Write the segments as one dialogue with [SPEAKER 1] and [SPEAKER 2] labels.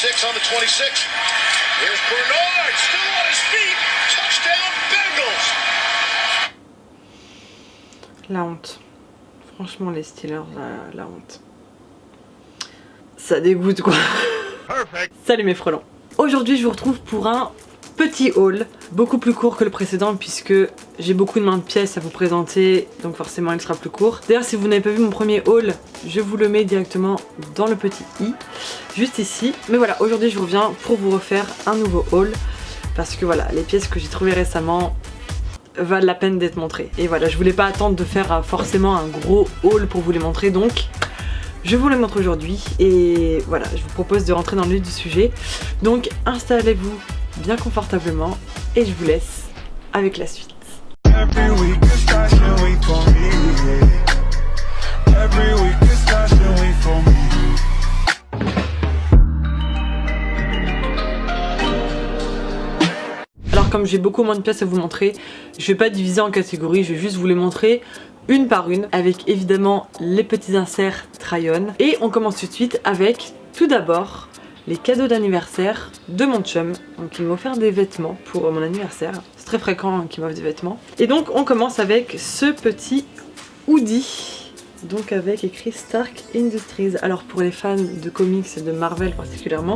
[SPEAKER 1] 6 on the 26. Here's Bernard, still on his feet. Touchdown Bengals.
[SPEAKER 2] La honte. Franchement, les Steelers, la honte. Ça dégoûte quoi.
[SPEAKER 1] Perfect.
[SPEAKER 2] Salut mes frelons. Aujourd'hui, je vous retrouve pour un petit haul, beaucoup plus court que le précédent puisque j'ai beaucoup de mains de pièces à vous présenter, donc forcément il sera plus court. D'ailleurs, si vous n'avez pas vu mon premier haul, je vous le mets directement dans le petit i, juste ici. Mais voilà, aujourd'hui je reviens pour vous refaire un nouveau haul parce que voilà, les pièces que j'ai trouvées récemment valent la peine d'être montrées. Et voilà, je voulais pas attendre de faire forcément un gros haul pour vous les montrer, donc je vous les montre aujourd'hui. Et voilà, je vous propose de rentrer dans le vif du sujet. Donc installez-vous bien confortablement et je vous laisse avec la suite. Alors comme j'ai beaucoup moins de pièces à vous montrer, je vais pas diviser en catégories, je vais juste vous les montrer une par une avec évidemment les petits inserts try-on. Et on commence tout de suite avec tout d'abord les cadeaux d'anniversaire de mon chum. Donc il m'a offert des vêtements pour mon anniversaire. C'est très fréquent qu'il m'offre des vêtements. Et donc on commence avec ce petit hoodie. Donc avec écrit Stark Industries. Alors pour les fans de comics et de Marvel particulièrement,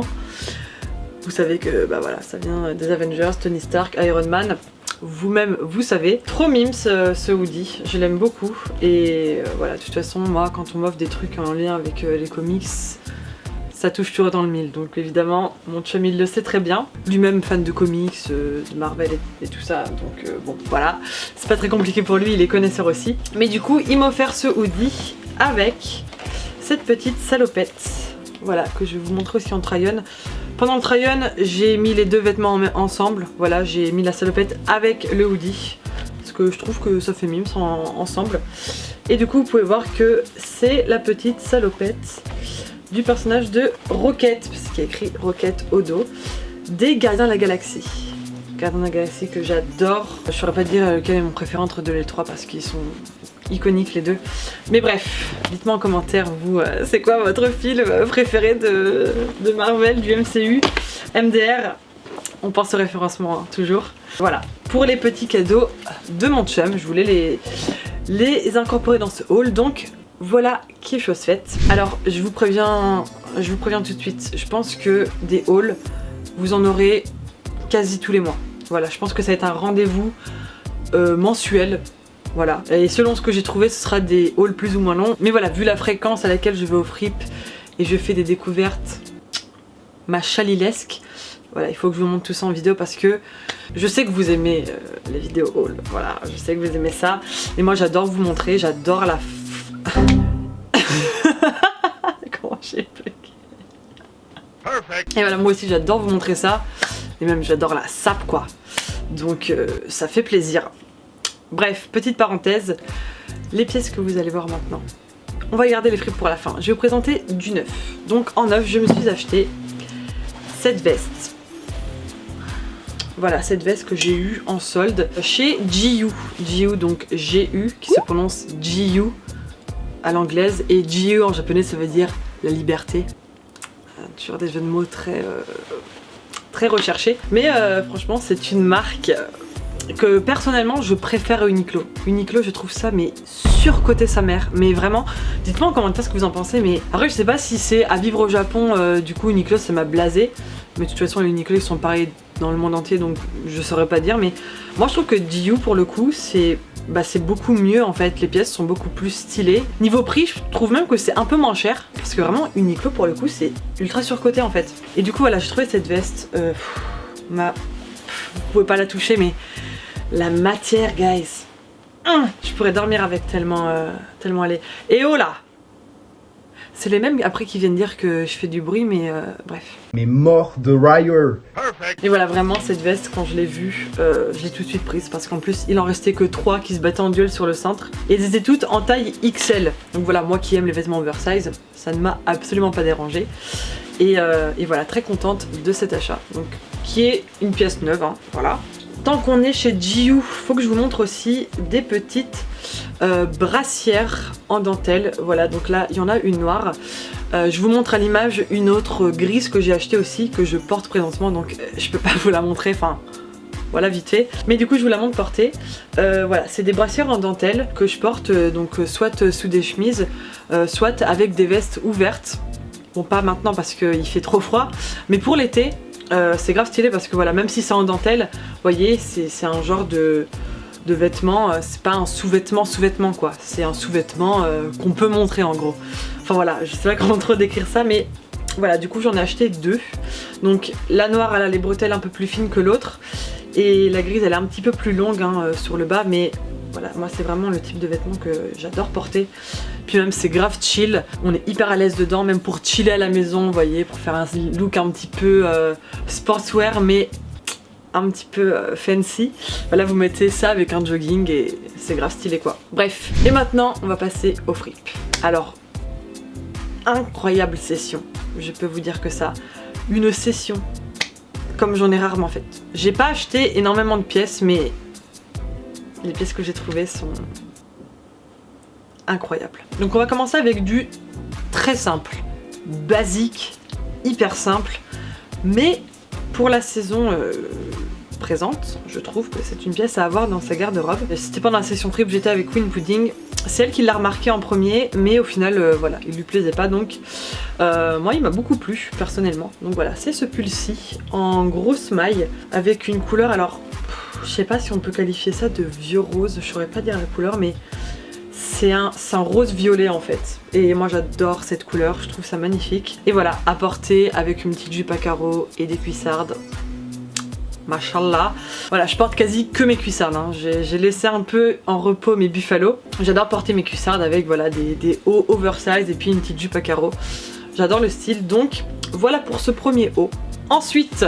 [SPEAKER 2] vous savez que bah voilà, ça vient des Avengers, Tony Stark, Iron Man. Vous-même vous savez. Trop mimes ce hoodie, je l'aime beaucoup. Et voilà, de toute façon moi quand on m'offre des trucs en lien avec les comics, ça touche toujours dans le mille, donc évidemment mon chum il le sait très bien. Lui-même fan de comics, de Marvel et tout ça, donc bon voilà, c'est pas très compliqué pour lui, il est connaisseur aussi. Mais du coup il m'a offert ce hoodie avec cette petite salopette, voilà, que je vais vous montrer aussi en try-on. Pendant le try-on j'ai mis les deux vêtements ensemble, voilà, j'ai mis la salopette avec le hoodie, parce que je trouve que ça fait mimes ensemble. Et du coup vous pouvez voir que c'est la petite salopette du personnage de Rocket, parce qu'il y a écrit Rocket au dos, des Gardiens de la Galaxie. Gardiens de la Galaxie que j'adore. Je saurais pas te dire lequel est mon préféré entre deux et les trois parce qu'ils sont iconiques les deux. Mais bref, dites-moi en commentaire, vous, c'est quoi votre film préféré de Marvel, du MCU, MDR. On pense au référencement, hein, toujours. Voilà, pour les petits cadeaux de mon chum, je voulais les incorporer dans ce haul, donc voilà qui est chose faite. Alors je vous préviens tout de suite, je pense que des hauls, vous en aurez quasi tous les mois. Voilà, je pense que ça va être un rendez-vous mensuel. Voilà, et selon ce que j'ai trouvé, ce sera des hauls plus ou moins longs. Mais voilà, vu la fréquence à laquelle je vais au fripe et je fais des découvertes machalilesques, voilà, il faut que je vous montre tout ça en vidéo parce que je sais que vous aimez les vidéos hauls. Voilà, je sais que vous aimez ça. Et moi j'adore vous montrer, j'adore la... Comment j'ai bloqué. Et voilà, moi aussi j'adore vous montrer ça. Et même j'adore la sape quoi. Donc ça fait plaisir. Bref, petite parenthèse. Les pièces que vous allez voir maintenant, on va garder les fripes pour la fin. Je vais vous présenter du neuf. Donc en neuf, je me suis acheté cette veste. Voilà, cette veste que j'ai eue en solde chez GU. GU, donc G-U, qui se prononce GU à l'anglaise. Et GU en japonais, ça veut dire la liberté. Toujours des jeux de mots très recherchés. Mais franchement, c'est une marque que personnellement, je préfère à Uniqlo. Uniqlo, je trouve ça, mais surcoté sa mère. Mais vraiment, dites-moi en commentaire ce que vous en pensez. Mais après, je sais pas si c'est à vivre au Japon, du coup, Uniqlo, ça m'a blasé. Mais de toute façon, les Uniqlo, ils sont pareils dans le monde entier, donc je saurais pas dire. Mais moi, je trouve que GU, pour le coup, c'est beaucoup mieux en fait. Les pièces sont beaucoup plus stylées. Niveau prix, je trouve même que c'est un peu moins cher. Parce que vraiment, Uniqlo, pour le coup, c'est ultra surcoté en fait. Et du coup, voilà, j'ai trouvé cette veste. Vous pouvez pas la toucher, mais la matière, guys. Je pourrais dormir avec tellement elle est. Et oh là! C'est les mêmes après qui viennent dire que je fais du bruit, mais bref.
[SPEAKER 3] Mais mort de rire.
[SPEAKER 2] Et voilà, vraiment cette veste, quand je l'ai vue, je l'ai tout de suite prise parce qu'en plus il en restait que 3 qui se battaient en duel sur le cintre. Et elles étaient toutes en taille XL. Donc voilà, moi qui aime les vêtements oversize, ça ne m'a absolument pas dérangé. Et voilà, très contente de cet achat. Donc qui est une pièce neuve, hein, voilà. Tant qu'on est chez GU, faut que je vous montre aussi des petites brassière en dentelle. Voilà, donc là il y en a une noire. Je vous montre à l'image une autre grise que j'ai achetée aussi, que je porte présentement, donc je peux pas vous la montrer, enfin voilà vite fait. Mais du coup je vous la montre portée. Voilà, c'est des brassières en dentelle que je porte donc soit sous des chemises, soit avec des vestes ouvertes. Bon, pas maintenant parce qu'il fait trop froid, mais pour l'été c'est grave stylé parce que voilà, même si c'est en dentelle, vous voyez, c'est un genre de vêtement, c'est pas un sous-vêtement quoi, c'est un sous-vêtement qu'on peut montrer en gros. Enfin voilà, je sais pas comment trop décrire ça, mais voilà, du coup j'en ai acheté deux. Donc la noire elle a les bretelles un peu plus fines que l'autre, et la grise elle est un petit peu plus longue hein, sur le bas, mais voilà, moi c'est vraiment le type de vêtement que j'adore porter. Puis même c'est grave chill, on est hyper à l'aise dedans, même pour chiller à la maison, vous voyez, pour faire un look un petit peu sportswear, mais un petit peu fancy. Voilà, vous mettez ça avec un jogging et c'est grave stylé quoi. Bref, et maintenant on va passer aux fripes. Alors, incroyable session, je peux vous dire que ça. Une session comme j'en ai rarement fait. J'ai pas acheté énormément de pièces, mais les pièces que j'ai trouvées sont incroyables. Donc on va commencer avec du très simple, basique, hyper simple, mais pour la saison présente, je trouve que c'est une pièce à avoir dans sa garde-robe. C'était pendant la session fripe, j'étais avec Queen Pudding, c'est elle qui l'a remarqué en premier, mais au final voilà, il lui plaisait pas, donc moi il m'a beaucoup plu personnellement. Donc voilà, c'est ce pull-ci en grosse maille avec une couleur, alors je sais pas si on peut qualifier ça de vieux rose, je saurais pas dire la couleur, mais c'est un rose violet en fait. Et moi j'adore cette couleur, je trouve ça magnifique. Et voilà, à porter avec une petite jupe à carreaux et des cuissardes. Machallah. Voilà, je porte quasi que mes cuissardes, hein. J'ai laissé un peu en repos mes buffalo. J'adore porter mes cuissardes avec voilà, des hauts oversize et puis une petite jupe à carreaux. J'adore le style, donc voilà pour ce premier haut. Ensuite,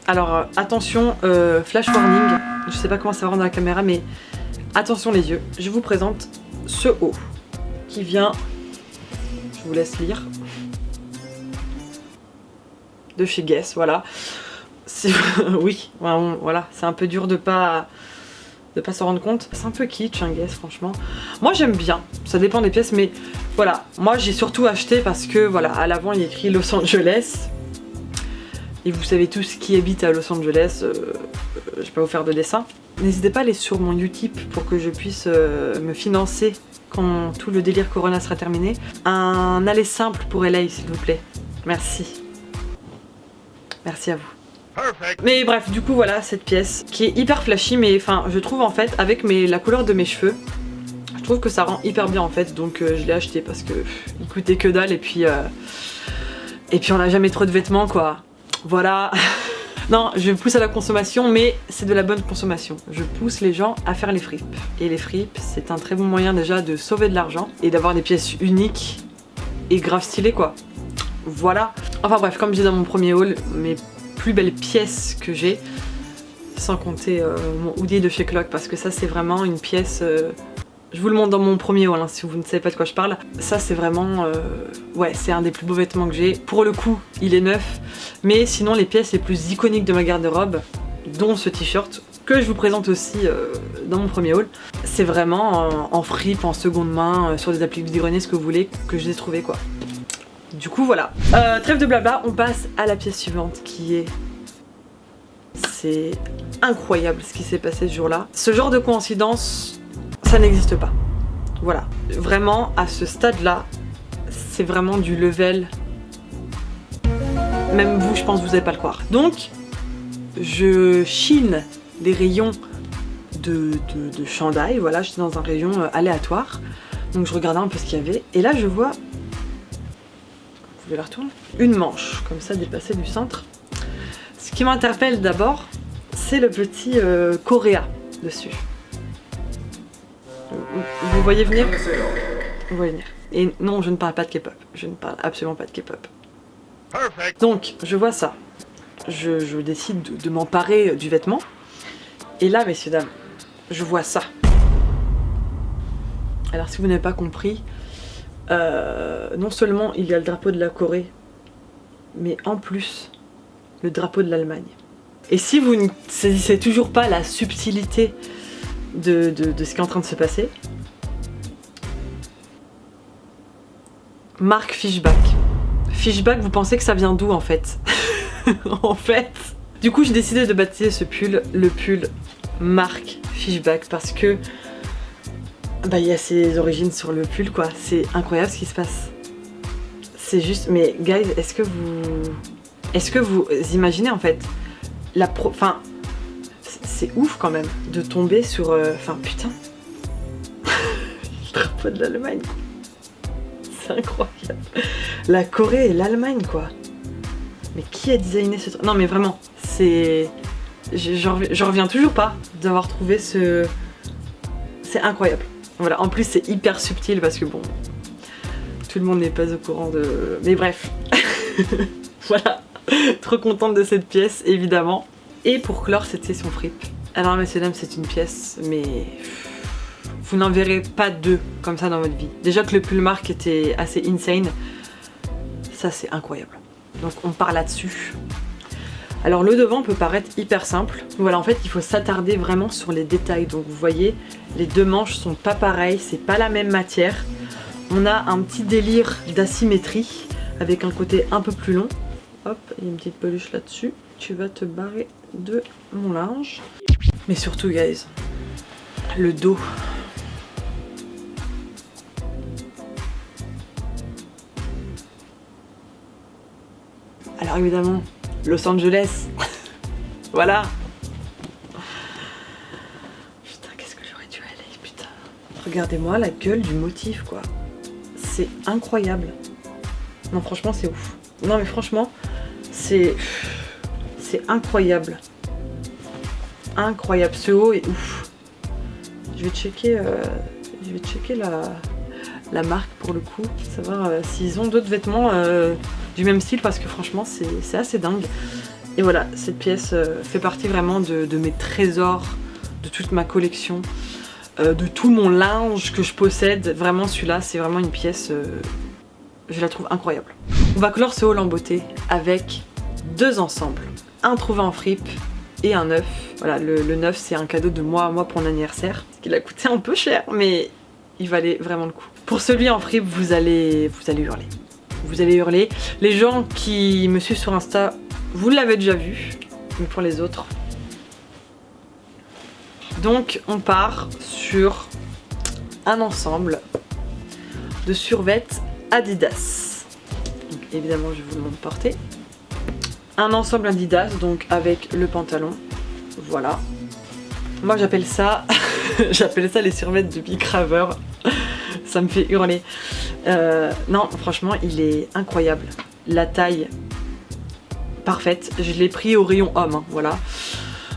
[SPEAKER 2] alors attention, flash warning, je sais pas comment ça va rendre dans la caméra, mais attention les yeux, je vous présente ce haut qui vient, je vous laisse lire, de chez Guess, voilà. Oui, voilà, c'est un peu dur de pas s'en rendre compte. C'est un peu kitsch, un Guess, franchement. Moi j'aime bien, ça dépend des pièces, mais voilà, moi j'ai surtout acheté parce que voilà, à l'avant il y a écrit Los Angeles. Et vous savez tous qui habite à Los Angeles, je vais pas vous faire de dessin. N'hésitez pas à aller sur mon Utip pour que je puisse me financer quand tout le délire Corona sera terminé. Un aller simple pour LA s'il vous plaît. Merci. Merci à vous.
[SPEAKER 1] Perfect.
[SPEAKER 2] Mais bref, du coup voilà cette pièce qui est hyper flashy, mais enfin je trouve en fait avec la couleur de mes cheveux, je trouve que ça rend hyper bien en fait, donc je l'ai acheté parce que il coûtait que dalle et puis on n'a jamais trop de vêtements quoi. Voilà. Non, je pousse à la consommation, mais c'est de la bonne consommation. Je pousse les gens à faire les fripes. Et les fripes, c'est un très bon moyen déjà de sauver de l'argent et d'avoir des pièces uniques et grave stylées quoi. Voilà. Enfin bref, comme je dis dans mon premier haul, mes plus belles pièces que j'ai, sans compter mon hoodie de chez Clock, parce que ça c'est vraiment une pièce... je vous le montre dans mon premier haul, hein, si vous ne savez pas de quoi je parle. Ça c'est vraiment... ouais, c'est un des plus beaux vêtements que j'ai. Pour le coup, il est neuf. Mais sinon, les pièces les plus iconiques de ma garde-robe, dont ce t-shirt, que je vous présente aussi dans mon premier haul, c'est vraiment en fripe, en seconde main, sur des applis du grenier, ce que vous voulez, que je les ai trouvés quoi. Du coup, voilà. Trêve de blabla, on passe à la pièce suivante qui est... C'est incroyable ce qui s'est passé ce jour-là. Ce genre de coïncidence... ça n'existe pas. Voilà. Vraiment, à ce stade-là, c'est vraiment du level. Même vous, je pense que vous n'allez pas le croire. Donc, je chine les rayons de chandail. Voilà, j'étais dans un rayon aléatoire. Donc, je regardais un peu ce qu'il y avait. Et là, je vois... Vous pouvez la retourner ? Une manche, comme ça, dépassée du centre. Ce qui m'interpelle d'abord, c'est le petit Coréa dessus. Vous voyez venir ? Vous voyez venir. Et non, je ne parle pas de K-pop. Je ne parle absolument pas de K-pop. Donc, je vois ça. Je décide de m'emparer du vêtement. Et là, messieurs, dames, je vois ça. Alors, si vous n'avez pas compris, non seulement il y a le drapeau de la Corée, mais en plus, le drapeau de l'Allemagne. Et si vous ne saisissez toujours pas la subtilité de ce qui est en train de se passer, marque Fishback. Fishback, vous pensez que ça vient d'où en fait? En fait, du coup j'ai décidé de baptiser ce pull le pull marque Fishback parce que bah il y a ses origines sur le pull quoi. C'est incroyable ce qui se passe. C'est juste, mais guys, est-ce que vous imaginez en fait enfin c'est ouf quand même de tomber sur enfin putain le drapeau de l'Allemagne. C'est incroyable. La Corée et l'Allemagne quoi. Mais qui a designé ce truc? Non mais vraiment, c'est... Je reviens toujours pas d'avoir trouvé ce... C'est incroyable. Voilà, en plus c'est hyper subtil parce que bon... Tout le monde n'est pas au courant de... Mais bref. Voilà. Trop contente de cette pièce, évidemment. Et pour clore cette session fripe. Alors messieurs dames, c'est une pièce, mais... Vous n'en verrez pas deux comme ça dans votre vie. Déjà que le pull marque était assez insane. Ça c'est incroyable. Donc on part là-dessus. Alors le devant peut paraître hyper simple. Voilà, en fait il faut s'attarder vraiment sur les détails. Donc vous voyez, les deux manches sont pas pareilles, c'est pas la même matière. On a un petit délire d'asymétrie avec un côté un peu plus long. Hop, il y a une petite peluche là-dessus. Tu vas te barrer de mon linge. Mais surtout guys, le dos. Alors évidemment, Los Angeles. Voilà. Putain, qu'est-ce que j'aurais dû aller, putain. Regardez-moi la gueule du motif, quoi. C'est incroyable. Non, franchement, c'est ouf. Non, mais franchement, c'est incroyable. Incroyable. Ce haut est ouf. Je vais checker la marque pour le coup. Savoir s'ils ont d'autres vêtements du même style parce que franchement c'est assez dingue. Et voilà, cette pièce fait partie vraiment de mes trésors, de toute ma collection, de tout mon linge que je possède. Vraiment celui-là c'est vraiment une pièce, je la trouve incroyable. On va clore ce haul en beauté avec deux ensembles, un trouvé en fripe et un neuf. Voilà, le neuf c'est un cadeau de moi pour mon anniversaire, qui a coûté un peu cher mais il valait vraiment le coup. Pour celui en fripe vous allez hurler. Vous allez hurler. Les gens qui me suivent sur Insta, vous l'avez déjà vu. Mais pour les autres... Donc on part sur un ensemble de survêtements Adidas. Donc, évidemment je vous le montre porter. Un ensemble Adidas, donc avec le pantalon. Voilà. Moi j'appelle ça... j'appelle ça les survêtements de Big Raver. Ça me fait hurler. Non, franchement, il est incroyable. La taille, parfaite. Je l'ai pris au rayon homme, hein, voilà.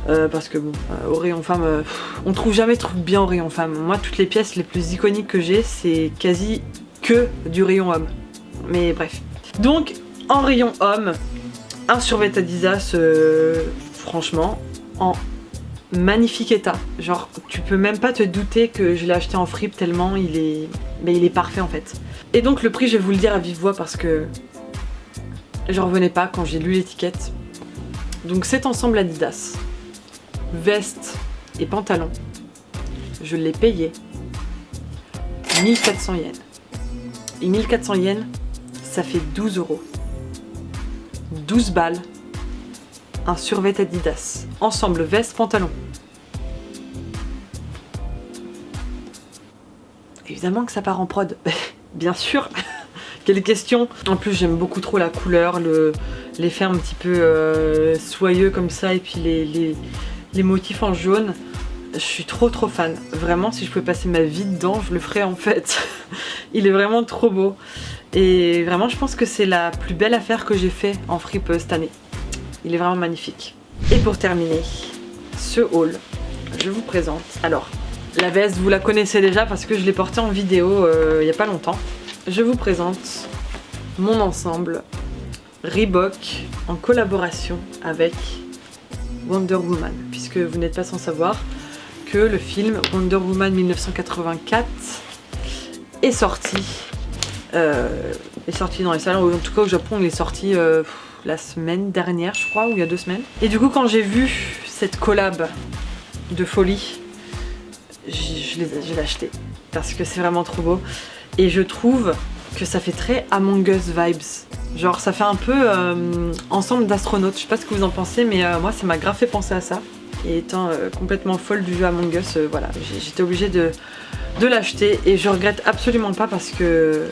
[SPEAKER 2] Parce que bon, au rayon femme, on trouve jamais de trucs bien au rayon femme. Moi, toutes les pièces les plus iconiques que j'ai, c'est quasi que du rayon homme. Mais bref. Donc, en rayon homme, un survêt Adidas, franchement, en magnifique état. Genre, tu peux même pas te douter que je l'ai acheté en fripe tellement il est parfait en fait. Et donc le prix, je vais vous le dire à vive voix parce que j'en revenais pas quand j'ai lu l'étiquette. Donc cet ensemble Adidas, veste et pantalon, je l'ai payé 1400 yens. Et 1400 yens, ça fait 12 €. 12 balles. Un survêt Adidas, ensemble veste, pantalon. Évidemment que ça part en prod, bien sûr. Quelle question. En plus j'aime beaucoup trop la couleur, l'effet un petit peu soyeux comme ça et puis les motifs en jaune. Je suis trop fan. Vraiment si je pouvais passer ma vie dedans, je le ferais en fait. Il est vraiment trop beau. Et vraiment je pense que c'est la plus belle affaire que j'ai fait en fripe cette année. Il est vraiment magnifique. Et pour terminer ce haul, je vous présente. Alors, la veste, vous la connaissez déjà parce que je l'ai portée en vidéo il n'y a pas longtemps. Je vous présente mon ensemble Reebok en collaboration avec Wonder Woman. Puisque vous n'êtes pas sans savoir que le film Wonder Woman 1984 est sorti dans les salons, ou en tout cas au Japon il est sorti la semaine dernière je crois, ou il y a 2 semaines. Et du coup quand j'ai vu cette collab de folie, je l'ai acheté parce que c'est vraiment trop beau. Et je trouve que ça fait très Among Us vibes. Genre ça fait un peu ensemble d'astronautes, je sais pas ce que vous en pensez, mais moi ça m'a grave fait penser à ça. Et étant complètement folle du jeu Among Us, voilà, j'étais obligée de l'acheter et je regrette absolument pas parce que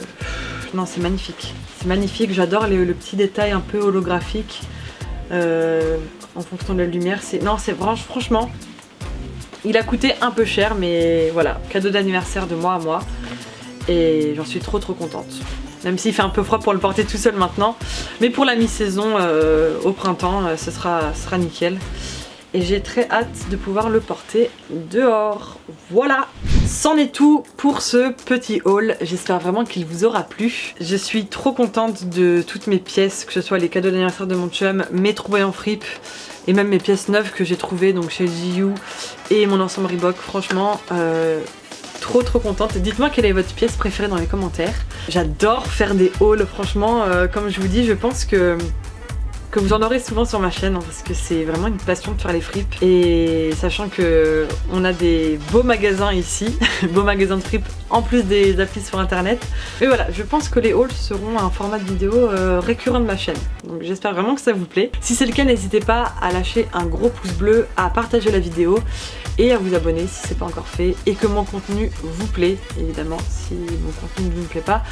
[SPEAKER 2] non, c'est magnifique. C'est magnifique, j'adore le petit détail un peu holographique en fonction de la lumière. Non, c'est franchement, il a coûté un peu cher, mais voilà, cadeau d'anniversaire de moi à moi. Et j'en suis trop contente. Même s'il fait un peu froid pour le porter tout seul maintenant. Mais pour la mi-saison au printemps, ce sera nickel. Et j'ai très hâte de pouvoir le porter dehors. Voilà, c'en est tout pour ce petit haul. J'espère vraiment qu'il vous aura plu. Je suis trop contente de toutes mes pièces, que ce soit les cadeaux d'anniversaire de mon chum, mes trouvailles en fripe et même mes pièces neuves que j'ai trouvées donc chez JU et mon ensemble Reebok. Franchement, trop contente. Dites-moi quelle est votre pièce préférée dans les commentaires. J'adore faire des hauls, franchement. Comme je vous dis, je pense que vous en aurez souvent sur ma chaîne, hein, parce que c'est vraiment une passion de faire les fripes. Et sachant que on a des beaux magasins ici, beaux magasins de fripes en plus des applis sur internet. Mais voilà, je pense que les hauls seront un format de vidéo récurrent de ma chaîne. Donc j'espère vraiment que ça vous plaît. Si c'est le cas, n'hésitez pas à lâcher un gros pouce bleu, à partager la vidéo et à vous abonner si c'est pas encore fait et que mon contenu vous plaît. Évidemment, si mon contenu ne vous plaît pas,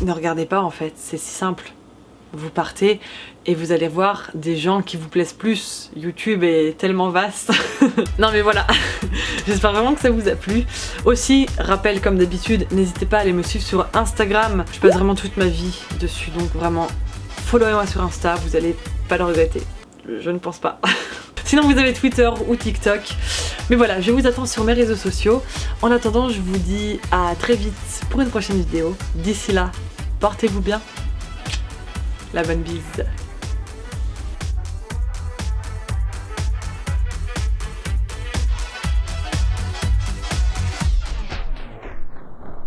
[SPEAKER 2] ne regardez pas en fait, c'est si simple. Vous partez et vous allez voir des gens qui vous plaisent plus. YouTube est tellement vaste. Non mais voilà, j'espère vraiment que ça vous a plu. Aussi, rappel comme d'habitude, n'hésitez pas à aller me suivre sur Instagram. Je passe vraiment toute ma vie dessus, donc vraiment, followez-moi sur Insta, vous allez pas le regretter. Je ne pense pas. Sinon vous avez Twitter ou TikTok. Mais voilà, je vous attends sur mes réseaux sociaux. En attendant, je vous dis à très vite pour une prochaine vidéo. D'ici là, portez-vous bien. La bonne bise.